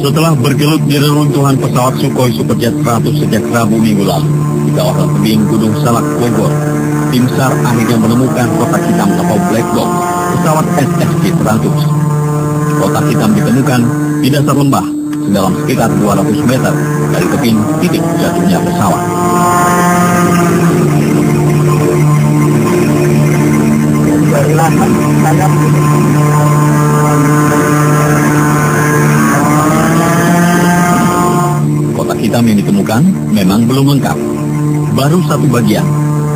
Setelah bergelut di reruntuhan pesawat Sukhoi Superjet 100 sejak Rabu minggu lalu di kawasan tebing Gunung Salak, Bogor, tim SAR akhirnya menemukan kotak hitam atau black box pesawat SSJ-100. Kotak hitam ditemukan di dasar lembah sedalam sekitar 200 meter dari tebing titik jatuhnya pesawat. Kotak hitam yang ditemukan memang belum lengkap. Baru satu bagian,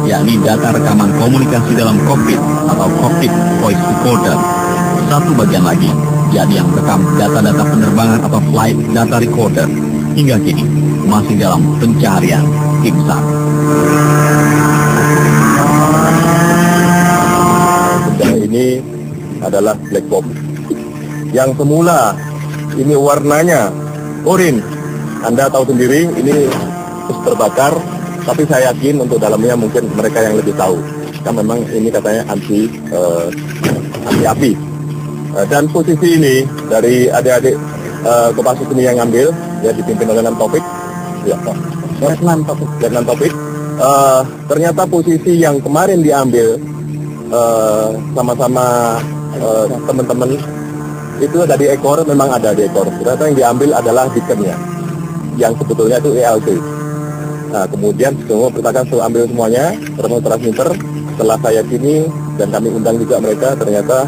yakni data rekaman komunikasi dalam kokpit atau cockpit voice recorder. Satu bagian lagi, yakni yang merekam data-data penerbangan atau flight data recorder. Hingga kini masih dalam pencarian tim SAR. Ini adalah black box yang semula ini warnanya oranye. Anda tahu sendiri ini terus terbakar, tapi saya yakin untuk dalamnya mungkin mereka yang lebih tahu. Kan memang ini katanya anti api. Dan posisi ini dari adik-adik Kopassus ini yang ngambil, ya dipimpin oleh Taufik. Ya, Letnan Taufik. Ternyata posisi yang kemarin diambil sama-sama teman-teman itu ada di ekor, memang ada di ekor. Ternyata yang diambil adalah beaconnya, yang sebetulnya itu ELT. Nah, kemudian semua pertahanan sudah ambil semuanya, termasuk transmitter. Setelah saya sini dan kami undang juga mereka, ternyata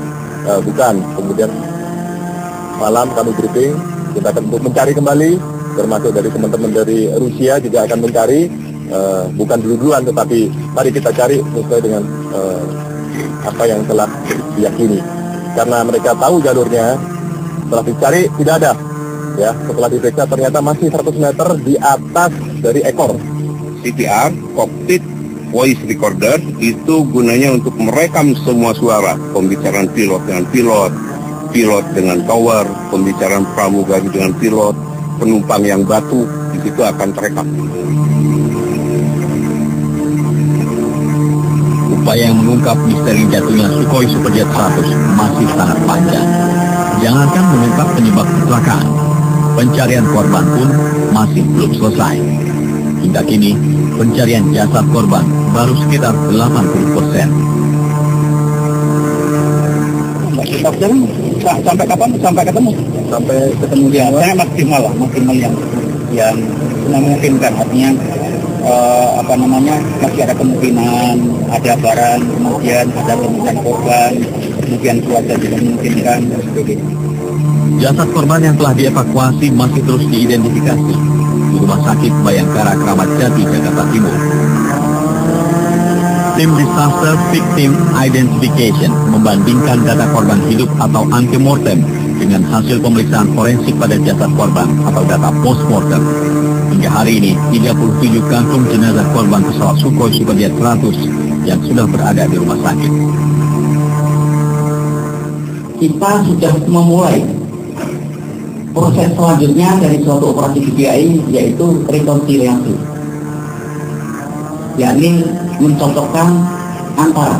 bukan. Kemudian malam kami briefing, kita akan mencari kembali, termasuk dari teman-teman dari Rusia juga akan mencari, bukan dulu-duluan, tetapi mari kita cari sesuai dengan apa yang telah diyakini. Karena mereka tahu jalurnya, setelah dicari tidak ada. Ya, setelah diperiksa ternyata masih 100 meter di atas dari ekor. CPR, cockpit voice recorder itu gunanya untuk merekam semua suara, pembicaraan pilot dengan pilot, pilot dengan tower, pembicaraan pramugari dengan pilot, penumpang yang batu, di situ akan terekam. Upaya yang mengungkap misteri jatuhnya Sukhoi Superjet 100 masih sangat panjang. Jangankan mengungkap penyebab kecelakaan, pencarian korban pun masih belum selesai. Hingga kini, pencarian jasad korban baru sekitar 80%. Sampai kapan? Sampai ketemu? Sampai ketemu ya, saya maksimal yang memungkinkan, artinya masih ada kemungkinan ada barang, kemudian ada kemungkinan korban, kemudian cuaca juga memungkinkan dan sebagainya. Jasad korban yang telah dievakuasi masih terus diidentifikasi di Rumah Sakit Bayangkara Kramat Jati, Jakarta Timur. Tim Disaster Victim Identification membandingkan data korban hidup atau antemortem dengan hasil pemeriksaan forensik pada jasad korban atau data postmortem. Hingga hari ini, 37 kantung jenazah korban pesawat Sukhoi Superjet 100 yang sudah berada di rumah sakit. Kita sudah memulai proses selanjutnya dari suatu operasi DBI, yaitu rekonsiliasi, yakni mencocokkan antara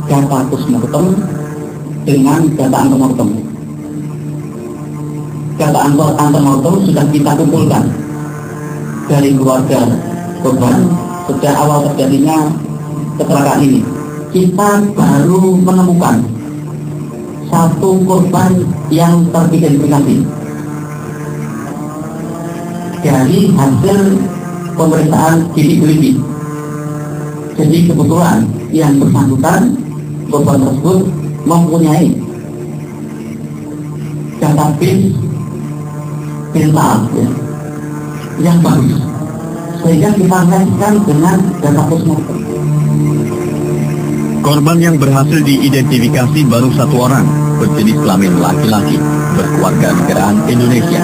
data postmortem dengan data antemortem. Data antemortem sudah kita kumpulkan dari keluarga korban sejak awal terjadinya kecelakaan ini. Kita baru menemukan satu korban yang teridentifikasi dari hasil pemeriksaan gizi. Jadi kebetulan yang bersangkutan korban tersebut mempunyai database mental yang bagus, sehingga kita kaitkan dengan data postmortem. Korban yang berhasil diidentifikasi baru satu orang, berjenis kelamin laki-laki, berkeluarga negaraan Indonesia.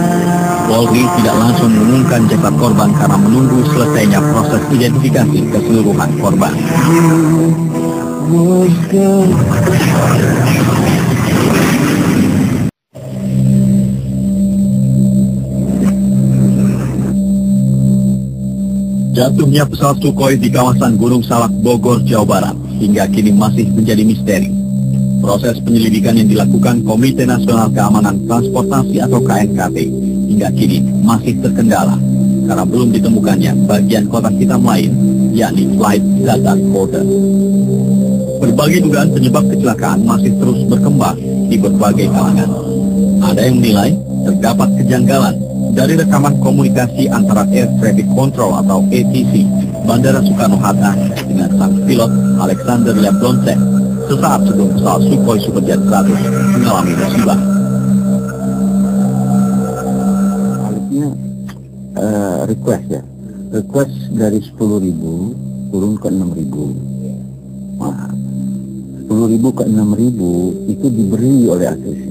Polri tidak langsung mengumumkan jasad korban karena menunggu selesainya proses identifikasi keseluruhan korban. Jatuhnya pesawat Sukhoi di kawasan Gunung Salak, Bogor, Jawa Barat hingga kini masih menjadi misteri. Proses penyelidikan yang dilakukan Komite Nasional Keamanan Transportasi atau KNKT hingga kini masih terkendala karena belum ditemukannya bagian kotak hitam lain, yakni flight data folder. Berbagai dugaan penyebab kecelakaan masih terus berkembang di berbagai kalangan. Ada yang menilai terdapat kejanggalan dari rekaman komunikasi antara Air Traffic Control atau ATC Bandara Soekarno-Hatta dengan sang pilot Alexander Yablontsek sesaat sebelum pesawat Sukhoi Superjet 100 mengalami musibah. Request dari 10.000 turun ke 6.000. Nah, 10.000 ke 6.000 itu diberi oleh ATC,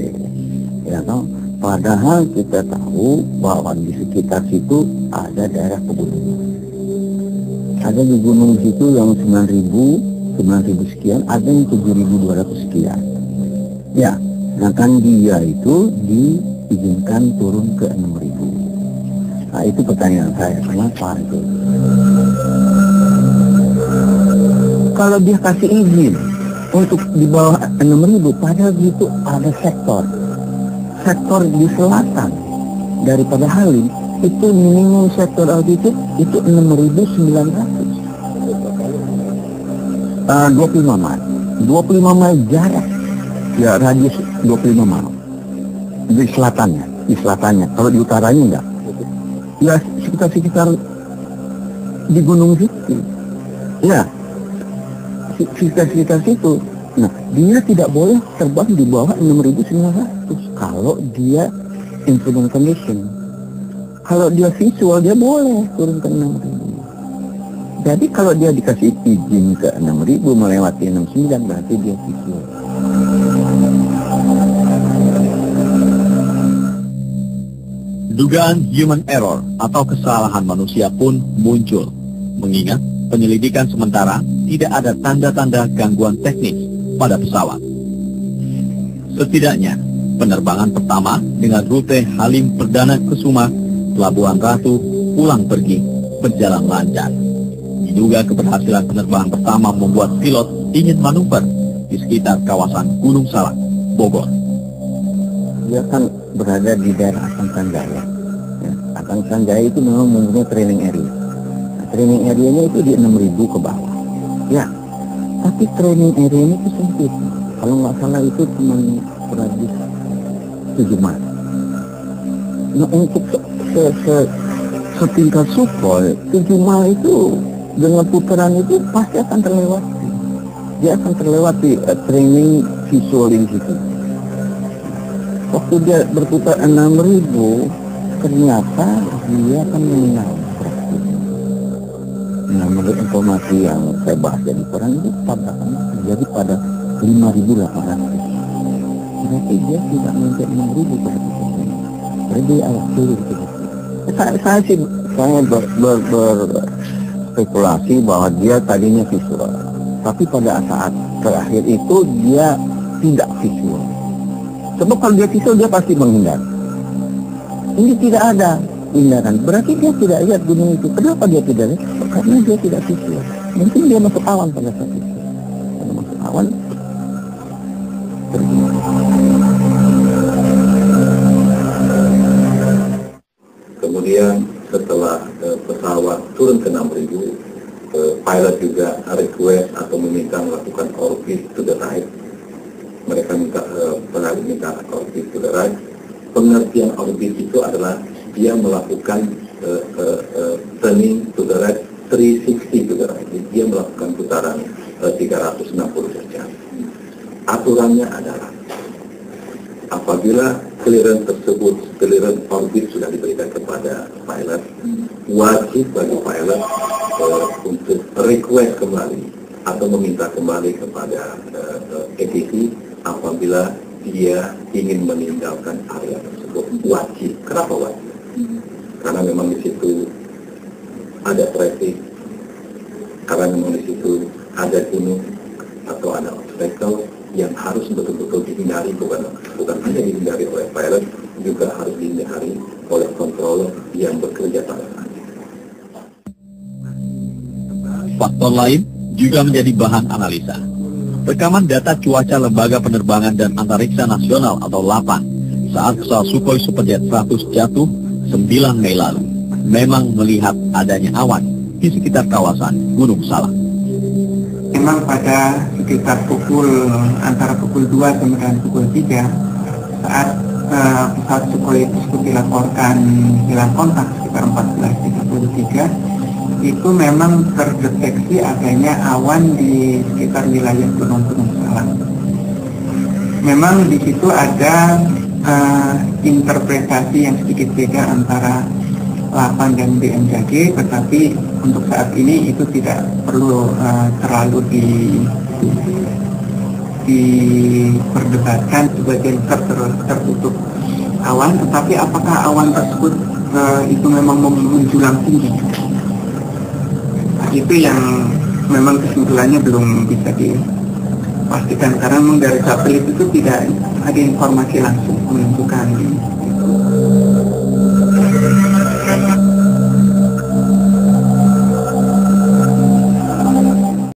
ya kan? Padahal kita tahu bahwa di sekitar situ ada daerah pegunungan. Ada di gunung situ yang 9.000 sekian, ada yang 7.200 sekian. Ya, sedangkan dia itu diizinkan turun ke 6.000. Nah, itu pertanyaan saya, kenapa itu? Kalau dia kasih izin untuk di bawah 6.000, padahal itu ada sektor di selatan daripada Halim, itu minimum sektor altitude itu 6.900. 25 mil jarak, ya radius 25 mil di selatannya. Kalau di utaranya enggak, ya sekitar di gunung situ, ya sekitar situ. Nah, dia tidak boleh terbang di bawah 6.900 kalau dia instrument condition. Kalau dia visual, dia boleh turun ke 6.000. Jadi kalau dia dikasih izin ke 6.000 melewati 69, berarti dia visual. Dugaan human error atau kesalahan manusia pun muncul, mengingat penyelidikan sementara tidak ada tanda-tanda gangguan teknis pada pesawat. Setidaknya, penerbangan pertama dengan rute Halim Perdana Kusuma, Pelabuhan Ratu, pulang pergi berjalan lancar. Diduga keberhasilan penerbangan pertama membuat pilot ingin manuver di sekitar kawasan Gunung Salak, Bogor. Dia kan berada di daerah Atang Sanjaya. Ya, Atang Sanjaya itu memang mempunyai training area. Nah, training area-nya itu di 6.000 ke bawah. Ya, tapi training area-nya itu sempit. Kalau nggak salah itu cuma radius 7 mil. Nah, untuk setingkat Sukhoi, 7 mil itu dengan putaran itu pasti akan terlewati. Dia akan terlewati training visual di situ. Waktu dia berputar 6.000, ternyata dia akan menabrak. Nah, menurut informasi yang saya bahas dari koran itu tabrakan terjadi pada 5.800. Berarti dia tidak mencapai 6.000 pada posisi. Berarti dia awak turun gitu. Saya berspekulasi bahwa dia tadinya visual, tapi pada saat terakhir itu dia tidak visual. Sebab kalau dia visual, dia pasti menghindar. Ini tidak ada hindaran, berarti dia tidak lihat gunung itu. Kenapa dia tidak lihat? Karena dia tidak visual. Mungkin dia masuk awan pada saat itu. Kalau masuk awan, pergi. Kemudian setelah pesawat turun ke 6.000, pilot juga request atau meminta melakukan orbit to the right. Mereka minta orbit to the right. Pengertian orbit itu adalah dia melakukan turning to the right, 360 to the right. Dia melakukan putaran 360 derajat. Aturannya adalah apabila clearance tersebut, clearance orbit sudah diberikan kepada pilot, wajib bagi pilot untuk request kembali atau meminta kembali kepada ATC apabila dia ingin meninggalkan area tersebut. Wajib. Kenapa wajib? Karena memang di situ ada traffic, karena memang di situ ada gunung atau ada obstacle yang harus betul-betul dihindari, bukan hanya dihindari oleh pilot, juga harus dihindari oleh controller yang bekerja pada saat itu. Faktor lain juga menjadi bahan analisa. Rekaman data cuaca Lembaga Penerbangan dan Antariksa Nasional atau LAPAN saat pesawat Sukhoi Superjet 100 jatuh 9 Mei lalu memang melihat adanya awan di sekitar kawasan Gunung Salak. Memang pada sekitar antara pukul 2 sampai dengan pukul 3 saat pesawat Sukhoi tersebut dilaporkan hilang kontak sekitar 14.33 itu memang terdeteksi adanya awan di sekitar wilayah Gunung Salak. Memang di situ ada interpretasi yang sedikit beda antara LAPAN dan BMKG, tetapi untuk saat ini itu tidak perlu terlalu diperdebatkan. Sebagian tertutup awan, tetapi apakah awan tersebut itu memang menjulang tinggi? Nah, itu yang memang kesimpulannya belum bisa dipastikan karena memang dari satelit itu tidak ada informasi langsung menentukan